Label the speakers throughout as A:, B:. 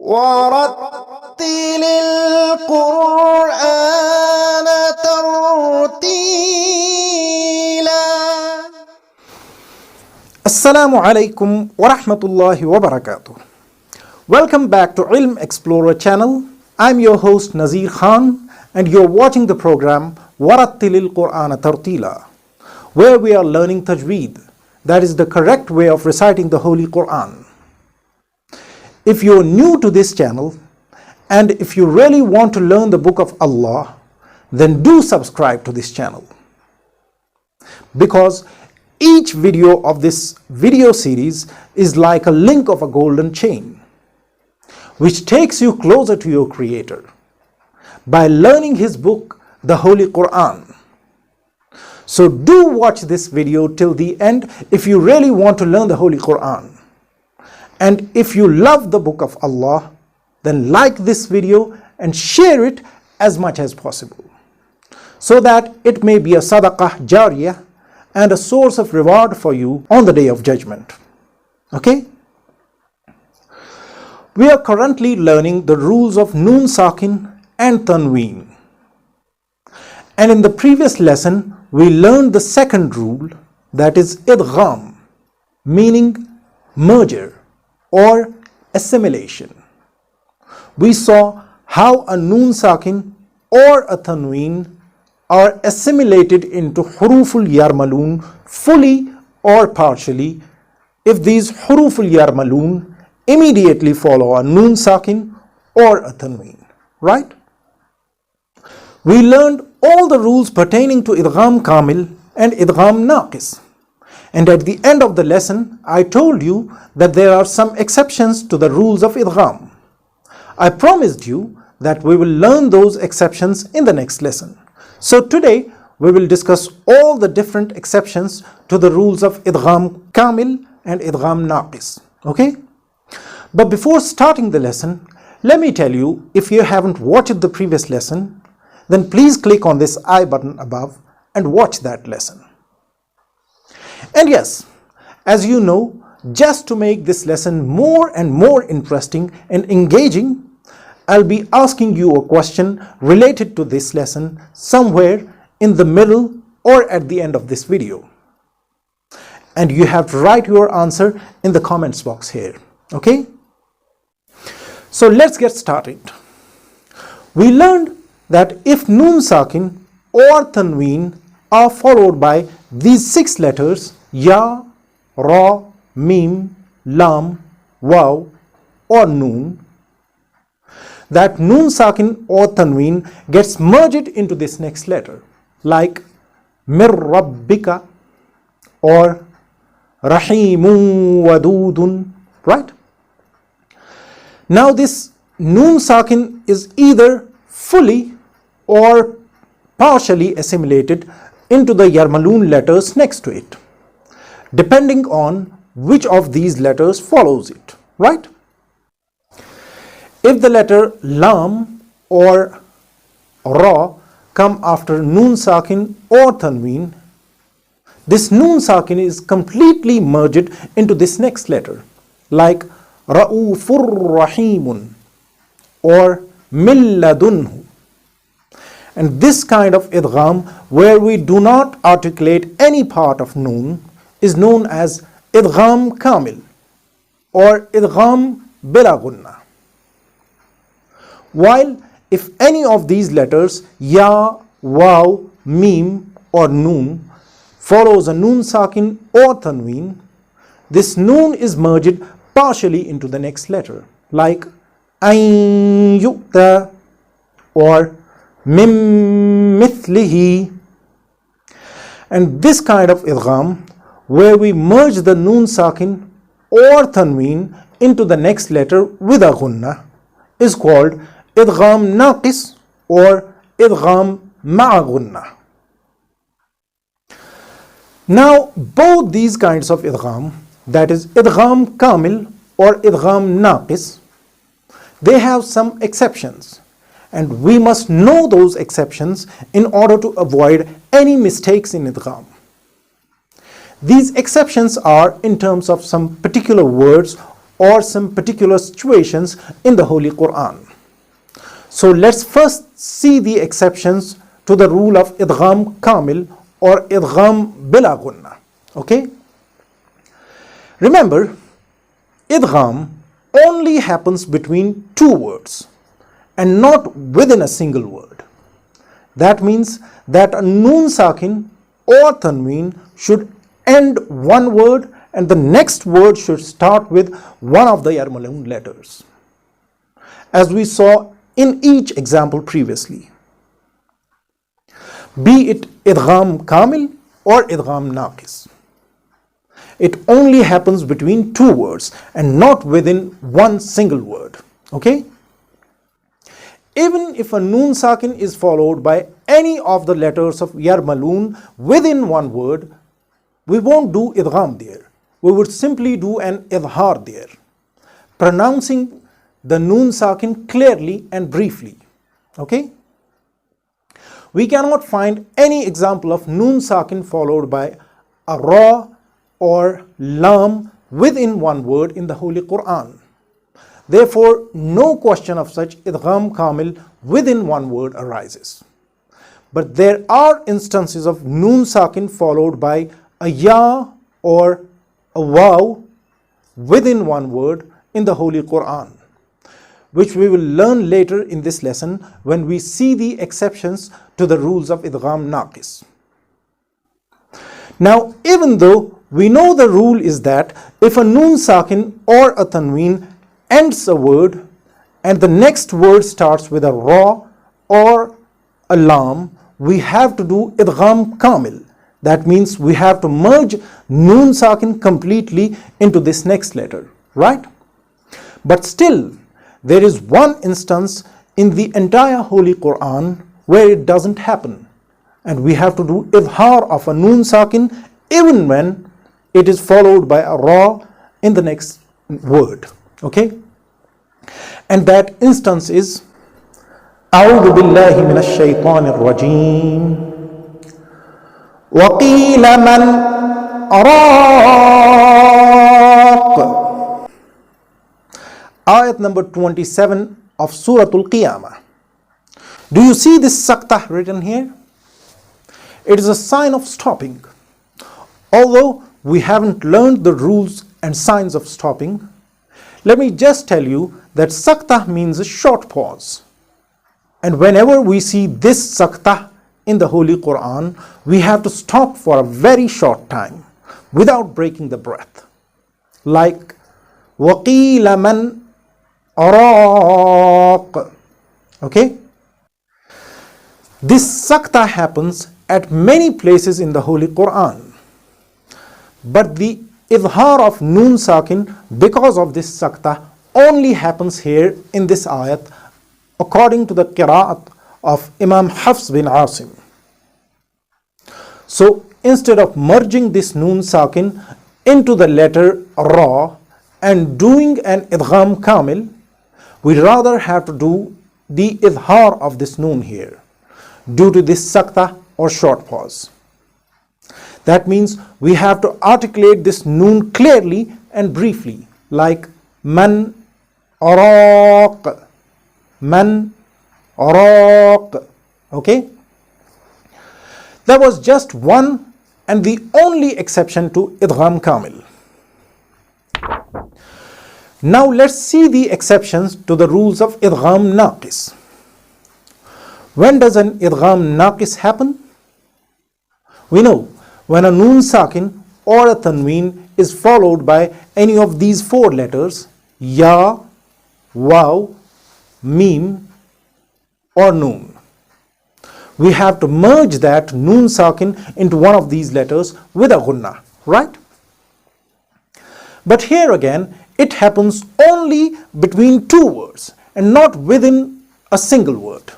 A: ورتل القرآن ترتيلا.
B: Assalam-u-Alaykum wa rahmatullahi wa barakatuh. Welcome back to ILM Explorer channel. I'm your host Nazir Khan and you're watching the program ورتل القرآن ترتيلا, where we are learning Tajweed, that is the correct way of reciting the Holy Quran. If you're new to this channel and if you really want to learn the book of Allah, then do subscribe to this channel, because each video of this video series is like a link of a golden chain which takes you closer to your Creator by learning His book, the Holy Quran. So do watch this video till the end if you really want to learn the Holy Quran. And if you love the book of Allah, then like this video and share it as much as possible, so that it may be a sadaqah jariyah and a source of reward for you on the day of judgment. Okay? We are currently learning the rules of Noon Sakin and Tanween. And in the previous lesson, we learned the second rule, that is Idgham, meaning merger or assimilation. We saw how a Noon Sakin or a Tanween are assimilated into Huruful Yarmaloon fully or partially if these Huruful Yarmaloon immediately follow a Noon Sakin or a Tanween, right? We learned all the rules pertaining to Idgham kaamil and Idgham naaqis. And at the end of the lesson, I told you that there are some exceptions to the rules of Idgham. I promised you that we will learn those exceptions in the next lesson. So today, we will discuss all the different exceptions to the rules of Idgham kaamil and Idgham naaqis. Okay? But before starting the lesson, let me tell you, if you haven't watched the previous lesson, then please click on this I button above and watch that lesson. And yes, as you know, just to make this lesson more and more interesting and engaging, I'll be asking you a question related to this lesson somewhere in the middle or at the end of this video. And you have to write your answer in the comments box here. Okay? So let's get started. We learned that if Noon Sakin or Tanween are followed by these 6 letters, Ya, Ra, Mim, Lam, Waw or Noon, that Noon Sakin or Tanween gets merged into this next letter, like Mir Rabbika or Rahimun Wadudun, right? Now this Noon Sakin is either fully or partially assimilated into the Yarmaloon letters next to it, depending on which of these letters follows it, right? If the letter Lam or Ra come after Noon Sakin or Tanween, this Noon Sakin is completely merged into this next letter, like Ra'ufur Rahimun or Milladunhu. And this kind of Idgham, where we do not articulate any part of Noon, is known as Idgham kaamil or Idgham bila gunna. While if any of these letters, Ya, Waw, Mim or Noon, follows a Noon Sakin or Tanween, this Noon is merged partially into the next letter, like Ayn Yu'ta or Mim Mithlihi. And this kind of Idgham, where we merge the Noon Sakin or Tanween into the next letter with a Gunna, is called Idgham naaqis or Idgham ma'a Gunna. Now both these kinds of Idgham, that is Idgham kaamil or Idgham naaqis, they have some exceptions, and we must know those exceptions in order to avoid any mistakes in Idgham. These exceptions are in terms of some particular words or some particular situations in the Holy Quran. So let's first see the exceptions to the rule of idgham kaamil or idgham bila gunna. Okay? Remember, idgham only happens between two words and not within a single word. That means that a noon sakin or tanween should end one word and the next word should start with one of the yarmaloon letters, as we saw in each example previously, be it idgham kaamil or idgham naaqis. It only happens between two words and not within one single word. Okay? Even if a noon sakin is followed by any of the letters of yarmaloon within one word, we won't do idgham there. We would simply do an idhar there, pronouncing the noon sakin clearly and briefly. Okay? We cannot find any example of noon sakin followed by a ra or lam within one word in the Holy Quran. Therefore, no question of such idgham kaamil within one word arises. But there are instances of noon sakin followed by a ya or a waw within one word in the Holy Quran, which we will learn later in this lesson when we see the exceptions to the rules of idgham naaqis. Now, even though we know the rule is that if a noon sakin or a tanween ends a word and the next word starts with a ra or a lam, we have to do idgham kaamil. That means we have to merge noon sakin completely into this next letter, right? But still, there is one instance in the entire Holy Quran where it doesn't happen, and we have to do idhar of a noon sakin even when it is followed by a ra in the next word. Okay? And that instance is أعوذ بالله من الشيطان الرجيم وقيل من راق. Ayat number 27 of Surah Al-Qiyamah. Do you see this saktah written here? It is a sign of stopping. Although we haven't learned the rules and signs of stopping, let me just tell you that saktah means a short pause. And whenever we see this saktah in the Holy Quran, we have to stop for a very short time without breaking the breath. Like وَقِيلَ مَنْ أَرَاقَ. Okay? This saktah happens at many places in the Holy Quran. But the idhar of noon sakin because of this saktah only happens here in this ayat according to the Qir'at of Imam Hafs bin Asim. So instead of merging this noon sakin into the letter ra and doing an idgham kaamil, we rather have to do the idhar of this noon here due to this saktah or short pause. That means we have to articulate this noon clearly and briefly, like man araq, man araq. Okay? That was just one and the only exception to idgham kaamil. Now let's see the exceptions to the rules of idgham naaqis. When does an idgham naaqis happen? We know when a noon sakin or a tanween is followed by any of these four letters, ya, waw, mim, or noon. We have to merge that noon sakin into one of these letters with a gunna, right? But here again, it happens only between two words and not within a single word.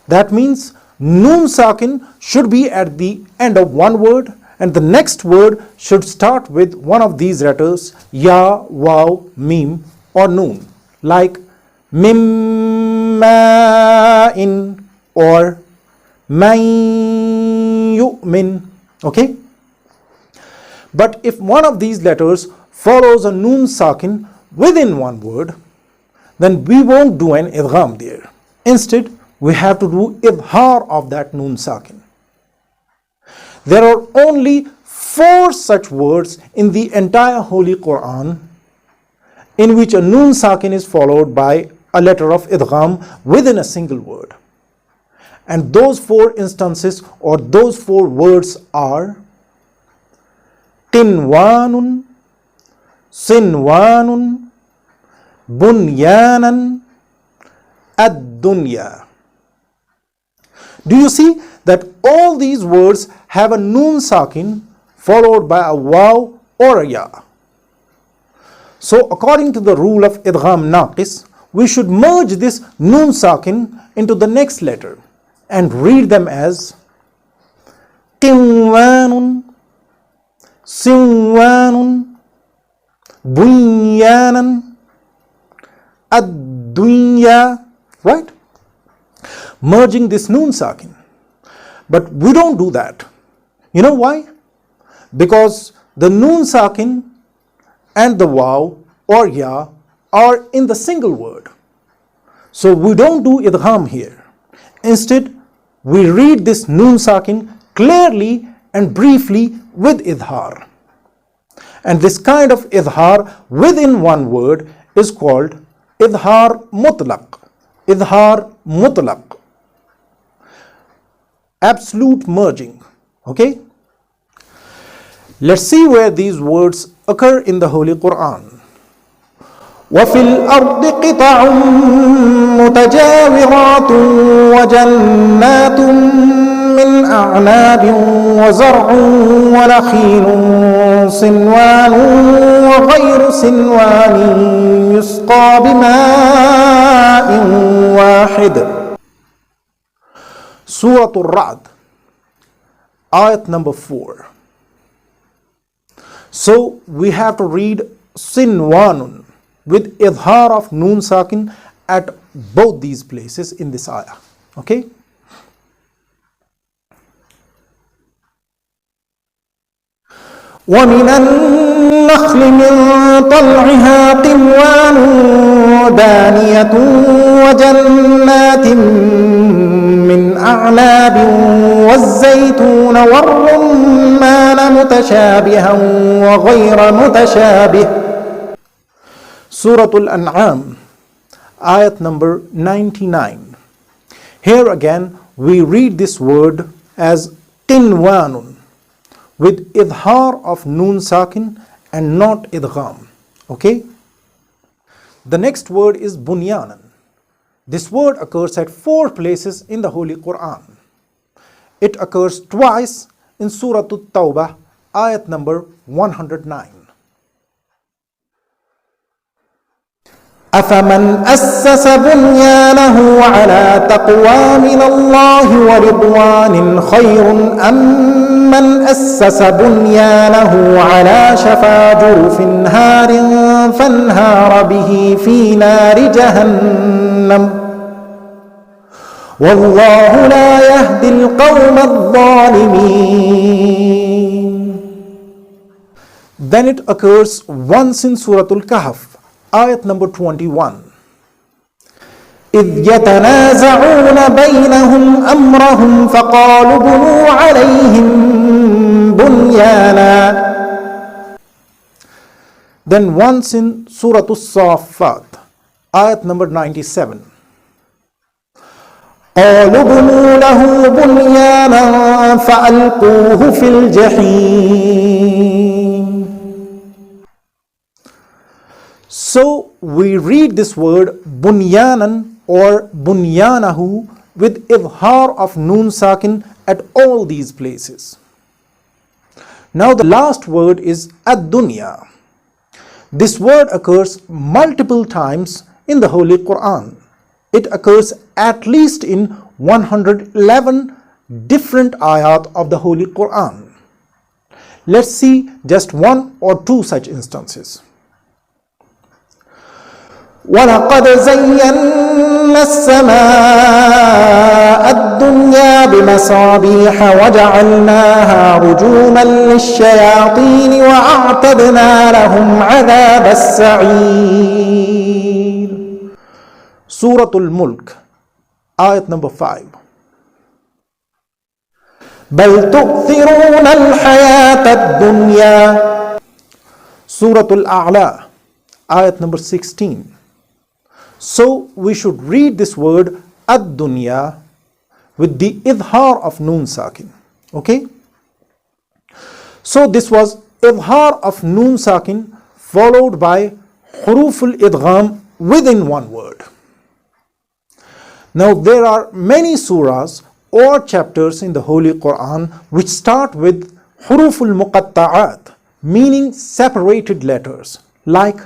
B: That means noon sakin should be at the end of one word and the next word should start with one of these letters, ya, waw, mim, or noon, like mimma'in or man yu'min. Okay? But if one of these letters follows a noon sakin within one word, then we won't do an idgham there. Instead, we have to do idhar of that noon sakin. There are only 4 such words in the entire Holy Quran in which a noon sakin is followed by a letter of idgham within a single word. And those 4 instances or those 4 words are qinwanun, sinwanun, bunyanan, ad-dunya. Do you see that all these words have a noon sakin followed by a waw or a ya? So according to the rule of idgham naaqis, we should merge this noon sakin into the next letter and read them as qinwanun, sinwanun, bunyanan, ad-dunya, right? Merging this noon sakin. But we don't do that. You know why? Because the noon sakin and the waw or ya are in the single word. So we don't do idgham here. Instead, we read this noon sakin clearly and briefly with idhar. And this kind of idhar within one word is called idhar mutlaq. Idhar mutlaq. Absolute merging. Okay? Let's see where these words occur in the Holy Quran. وَفِي الْأَرْضِ قِطَعٌ مُتَجَاوِرَاتٌ وَجَنَّاتٌ مِّنْ أَعْنَابٍ وَزَرْعٌ وَنَخِيلٌ صِنْوَانٌ وَغَيْرُ صِنْوَانٍ يُسْقَى بِمَاءٍ وَاحِدٍ. Surah Al-Ra'd, ayat number 4. So we have to read sinwanun with idhar of noon sakin at both these places in this ayah. Okay?
A: وَمِنَ النَّخْلِ مِنْ طَلْعِهَا قِنْوَانٌ دَانِيَةٌ وَجَنَّاتٍ مِّنْ أَعْنَابٍ وَالزَّيْتُونَ وَالرُّمَّانَ مُتَشَابِهًا وَغَيْرَ مُتَشَابِهٍ.
B: Surah Al-An'am, ayat number 99. Here again we read this word as qinwanun with idhar of noon sakin and not idgham. Okay? The next word is bunyanan. This word occurs at 4 places in the Holy Quran. It occurs twice in Surah At-Tawbah, ayat number 109.
A: أَفَمَنْ أَسَّسَ بُنْيَانَهُ عَلَى تَقْوَى مِنَ اللَّهِ وَرِضْوَانٍ خَيْرٌ أَمْ مَنْ أَسَّسَ بُنْيَانَهُ عَلَى شَفَا جُرُفٍ هَارٍ فَانْهَارَ بِهِ فِي نَارِ جَهَنَّمَ وَاللَّهُ لَا يَهْدِي الْقَوْمَ الظَّالِمِينَ.
B: Then it occurs once in Surah Al-Kahf, ayat number 21.
A: إِذْ يَتَنَازَعُونَ بَيْنَهُمْ أَمْرَهُمْ فَقَالُوا ابْنُوا عَلَيْهِمْ بُنْيَانًا.
B: Then once in Surah As-Saffat, ayat number 97.
A: قَالُوا ابْنُوا لَهُ بُنْيَانًا فَأَلْقُوهُ فِي الْجَحِيمِ.
B: So we read this word bunyanan or bunyanahu with idhar of noon sakin at all these places. Now the last word is ad-dunya. This word occurs multiple times in the Holy Quran. It occurs at least in 111 different ayat of the Holy Quran. Let's see just 1 or 2 such instances.
A: وَلَقَدْ زَيَّنَّا السَّمَاءَ الدنيا بمصابيح وجعلناها رجوما للشياطين وأعتدنا لهم عذاب السعير.
B: Surah Al-Mulk, ayat number 5.
A: بل تؤثرون الحياة الدنيا.
B: Surah Al-A'la, ayat number 16. So we should read this word ad-dunya with the idhar of noon sakin. Okay? So this was idhar of noon sakin followed by huruf al-idgham within one word. Now there are many surahs or chapters in the Holy Quran which start with huruf al-muqatta'at, meaning separated letters, like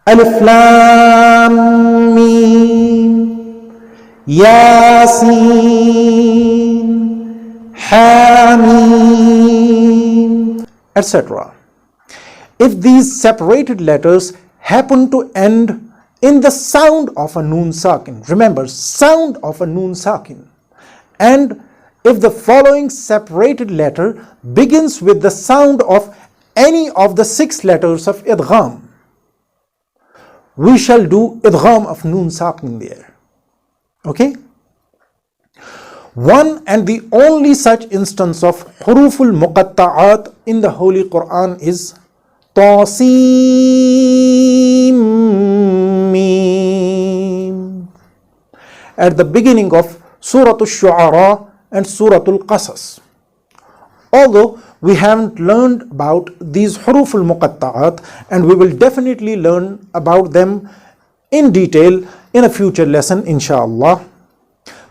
B: Alif Lam Mim, Yasin, Hamim, etc. If these separated letters happen to end in the sound of a noon sakin, remember, sound of a noon sakin, and if the following separated letter begins with the sound of any of the 6 letters of idgham, we shall do idgham of noon sakin there. Okay? One and the only such instance of huruful muqatta'at in the Holy Quran is Tasim Mim, at the beginning of Surah Al-Shu'ara and Surah Al-Qasas. Although we haven't learned about these huruf al-muqatta'at, and we will definitely learn about them in detail in a future lesson, inshallah.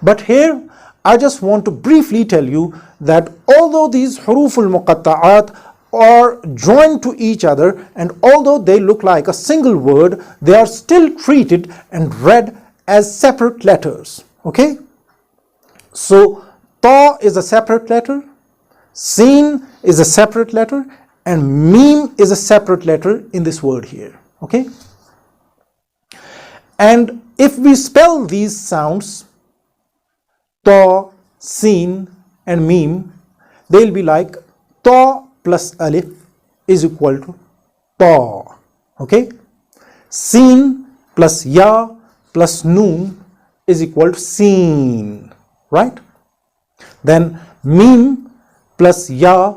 B: But here I just want to briefly tell you that although these huruf al-muqatta'at are joined to each other, and although they look like a single word, they are still treated and read as separate letters. Okay? So Ta is a separate letter, Sin is a separate letter, and Mim is a separate letter in this word here. Okay? And if we spell these sounds, Ta, Sin and Mim, they'll be like Ta plus Alif is equal to Ta. Okay? Sin plus Ya plus Noon is equal to Sin. Right? Then Mim plus Ya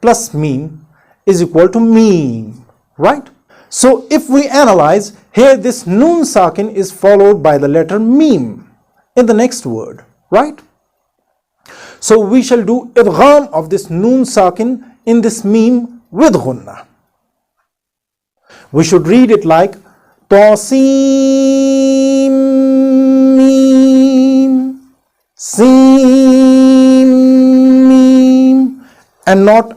B: plus Mim is equal to Mim. Right? So if we analyze, here this Noon Sakin is followed by the letter Mim in the next word. Right? So we shall do idgham of this Noon Sakin in this Mim with Ghunnah. We should read it like Tasim Mim, Sin Mim, and not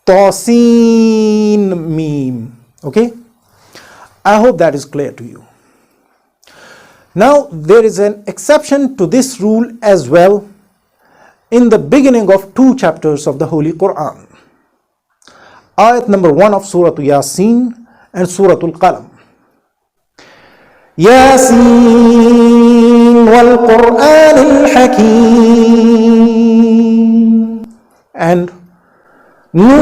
B: Tasin Mim. Okay? I hope that is clear to you. Now there is an exception to this rule as well in the beginning of 2 chapters of the Holy Quran. Ayat number 1 of Surah Yasin and Surah Al-Qalam. Yasin wal Qur'an al-Hakim, and Noon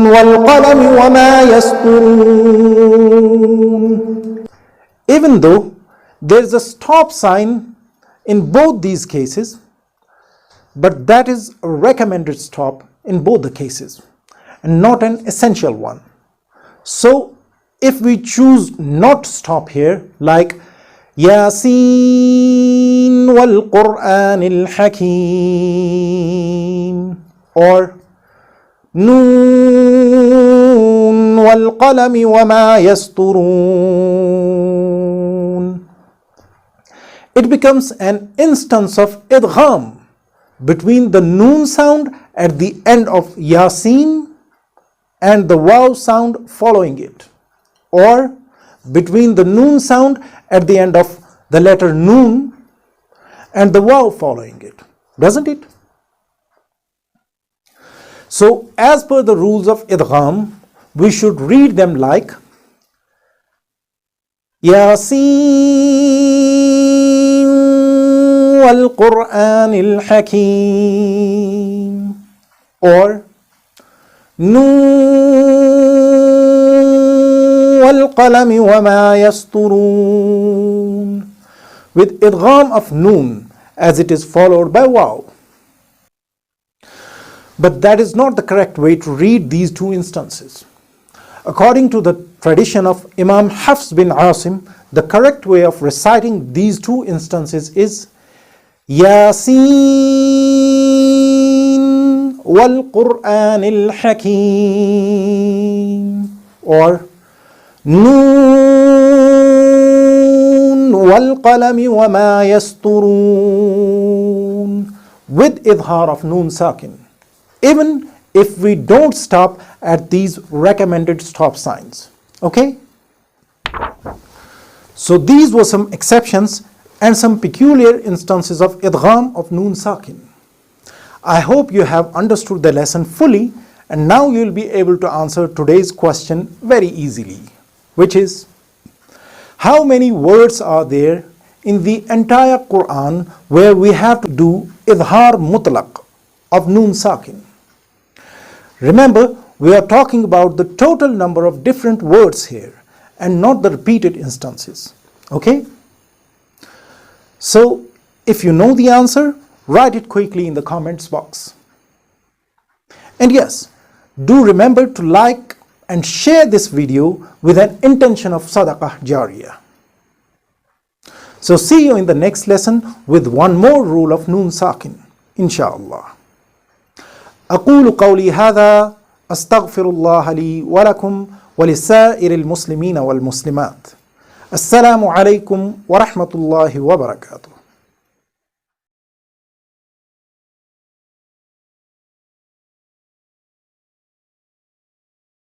B: wal Qalam wa ma yasturun. Even though there is a stop sign in both these cases, but that is a recommended stop in both the cases and not an essential one. So if we choose not to stop here, like Yasin wal Qur'an al-Hakim or Noon wal Qalami wa ma yasturun, it becomes an instance of idgham between the Noon sound at the end of Yasin and the Waw sound following it, or between the Noon sound at the end of the letter Noon and the Waw following it, doesn't it? So as per the rules of idgham, we should read them like Yasin وَالْقُرْآنِ الْحَكِيمِ, or نون وَالْقَلَمِ وَمَا يَسْطُرُونَ, with idgham of noon as it is followed by waw. But that is not the correct way to read these two instances. According to the tradition of Imam Hafs bin Asim, the correct way of reciting these two instances is Yasin wal Qur'anil Hakim, or Noon wal Qalami wa ma yasturun, with idhar of noon sakin, even if we don't stop at these recommended stop signs. Okay? So these were some exceptions and some peculiar instances of idgham of noon sakin. I hope you have understood the lesson fully, and now you will be able to answer today's question very easily, which is, how many words are there in the entire Quran where we have to do idhar mutlaq of noon sakin? Remember, we are talking about the total number of different words here and not the repeated instances. Okay? So, if you know the answer, write it quickly in the comments box. And yes, do remember to like and share this video with an intention of sadaqah jariyah. So see you in the next lesson with one more rule of noon sakin, inshallah. أقول قولي هذا أستغفر الله لي ولكم ولسائر المسلمين والمسلمات. السلام عليكم ورحمة الله وبركاته.